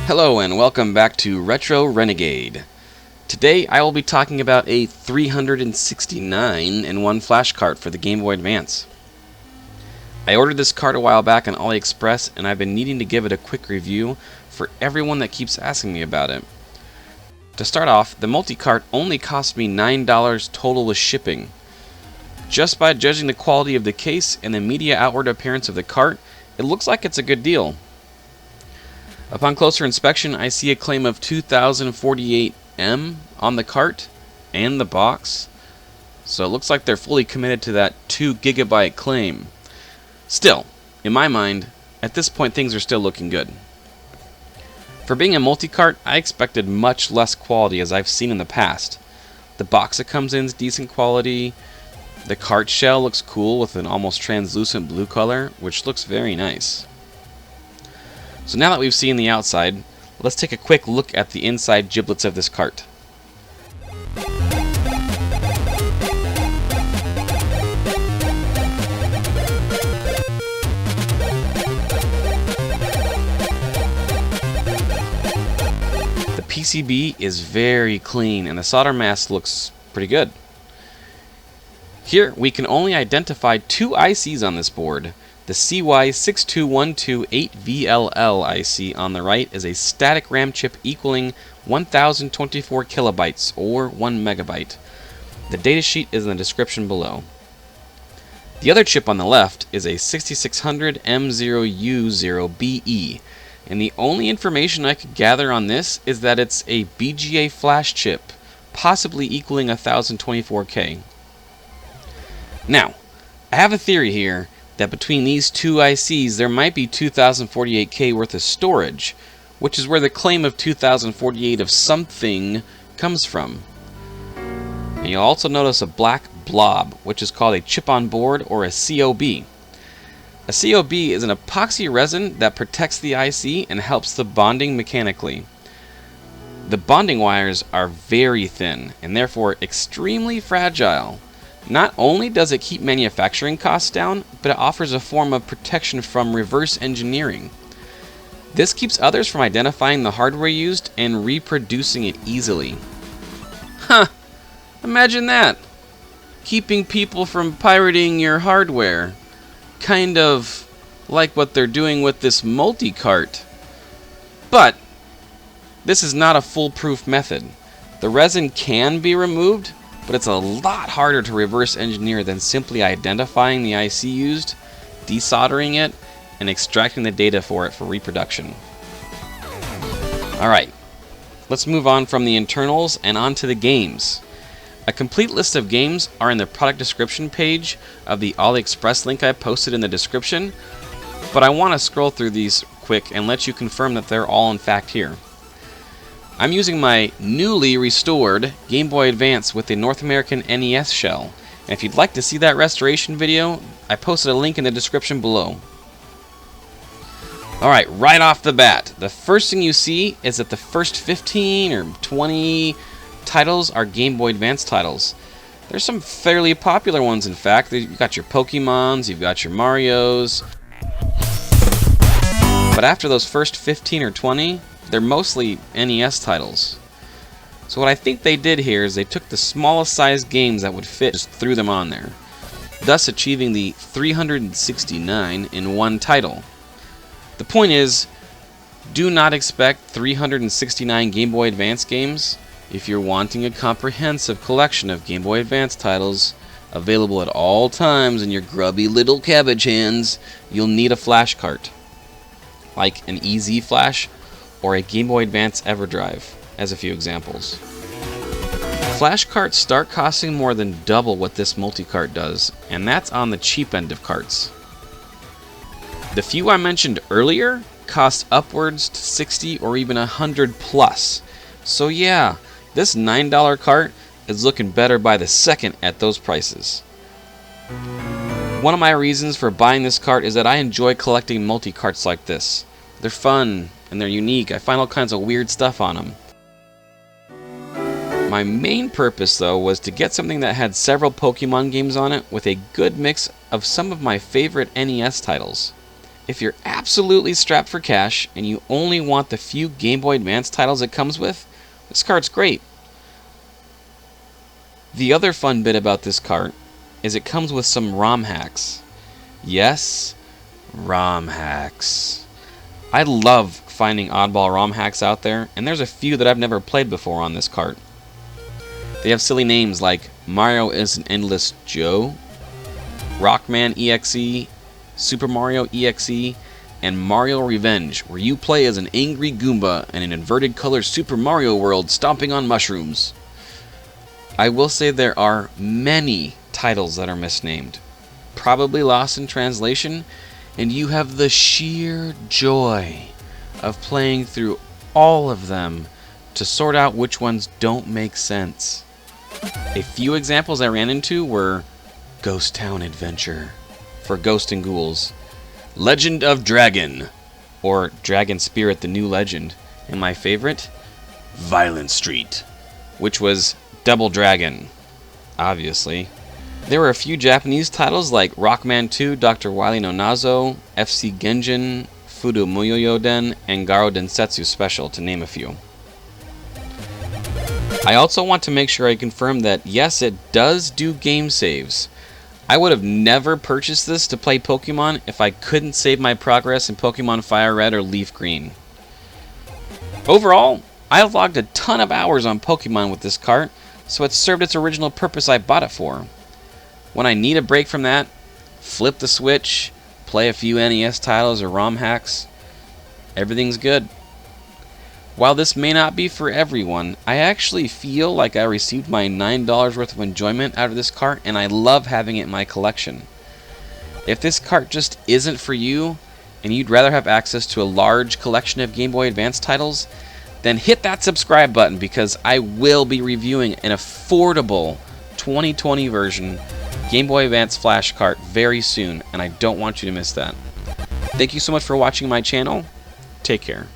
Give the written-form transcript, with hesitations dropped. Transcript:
Hello and welcome back to Retro Renegade. Today I will be talking about a 369-in-1 flash cart for the Game Boy Advance. I ordered this cart a while back on AliExpress and I've been needing to give it a quick review for everyone that keeps asking me about it. To start off, the Multicart only cost me $9 total with shipping. Just by judging the quality of the case and the media outward appearance of the cart, it looks like it's a good deal. Upon closer inspection, I see a claim of 2048 M on the cart and the box, so it looks like they're fully committed to that 2 GB claim. Still, in my mind, at this point things are still looking good. For being a multi-cart, I expected much less quality as I've seen in the past. The box it comes in is decent quality, the cart shell looks cool with an almost translucent blue color, which looks very nice. So now that we've seen the outside, let's take a quick look at the inside giblets of this cart. The PCB is very clean and the solder mask looks pretty good. Here we can only identify 2 ICs on this board. The CY62128VLL IC on the right is a static RAM chip equaling 1024 kilobytes or 1 megabyte. The datasheet is in the description below. The other chip on the left is a 6600 M0U0BE, and the only information I could gather on this is that it's a BGA flash chip, possibly equaling 1024K. Now, I have a theory here that between these 2 ICs there might be 2048K worth of storage, which is where the claim of 2048 of something comes from. And you'll also notice a black blob, which is called a chip on board or a COB. A COB is an epoxy resin that protects the IC and helps the bonding mechanically. The bonding wires are very thin and therefore extremely fragile. Not only does it keep manufacturing costs down, but it offers a form of protection from reverse engineering. This keeps others from identifying the hardware used and reproducing it easily. Huh, imagine that! Keeping people from pirating your hardware. Kind of like what they're doing with this multi-cart. But this is not a foolproof method. The resin can be removed, but it's a lot harder to reverse engineer than simply identifying the IC used, desoldering it, and extracting the data for it for reproduction. Alright, let's move on from the internals and on to the games. A complete list of games are in the product description page of the AliExpress link I posted in the description, but I want to scroll through these quick and let you confirm that they're all in fact here. I'm using my newly restored Game Boy Advance with the North American NES shell, and if you'd like to see that restoration video, I posted a link in the description below. Alright, right off the bat, the first thing you see is that the first 15 or 20 titles are Game Boy Advance titles. There's some fairly popular ones, in fact. You've got your Pokemons, you've got your Marios, but after those first 15 or 20, they're mostly NES titles. So what I think they did here is they took the smallest size games that would fit, just threw them on there, thus achieving the 369 in one title. The point is, do not expect 369 Game Boy Advance games. If you're wanting a comprehensive collection of Game Boy Advance titles available at all times in your grubby little cabbage hands, you'll need a flash cart, like an EZ Flash or a Game Boy Advance EverDrive, as a few examples. Flash carts start costing more than double what this multi-cart does, and that's on the cheap end of carts. The few I mentioned earlier cost upwards to 60 or even 100 plus. So yeah, this $9 cart is looking better by the second at those prices. One of my reasons for buying this cart is that I enjoy collecting multi-carts like this. They're fun and they're unique. I find all kinds of weird stuff on them. My main purpose though was to get something that had several Pokemon games on it with a good mix of some of my favorite NES titles. If you're absolutely strapped for cash and you only want the few Game Boy Advance titles it comes with, this cart's great. The other fun bit about this cart is it comes with some ROM hacks. Yes, ROM hacks. I love finding oddball ROM hacks out there, and there's a few that I've never played before on this cart. They have silly names like Mario is an Endless Joe, Rockman EXE, Super Mario EXE, and Mario Revenge, where you play as an angry Goomba in an inverted color Super Mario world stomping on mushrooms. I will say there are many titles that are misnamed, probably lost in translation, and you have the sheer joy of playing through all of them to sort out which ones don't make sense. A few examples I ran into were Ghost Town Adventure for Ghost and Ghouls, Legend of Dragon, or Dragon Spirit the New Legend, and my favorite, Violent Street, which was Double Dragon, obviously. There were a few Japanese titles like Rockman 2, Dr. Wily no Nazo, FC Genjin, Fudo Muyoyoden, and Garo Densetsu Special, to name a few. I also want to make sure I confirm that yes, it does do game saves. I would have never purchased this to play Pokemon if I couldn't save my progress in Pokemon Fire Red or Leaf Green. Overall, I have logged a ton of hours on Pokemon with this cart, so it served its original purpose I bought it for. When I need a break from that, flip the switch, play a few NES titles or ROM hacks, everything's good. While this may not be for everyone, I actually feel like I received my $9 worth of enjoyment out of this cart, and I love having it in my collection. If this cart just isn't for you, and you'd rather have access to a large collection of Game Boy Advance titles, then hit that subscribe button, because I will be reviewing an affordable 2020 version Game Boy Advance Flash cart very soon, and I don't want you to miss that. Thank you so much for watching my channel. Take care.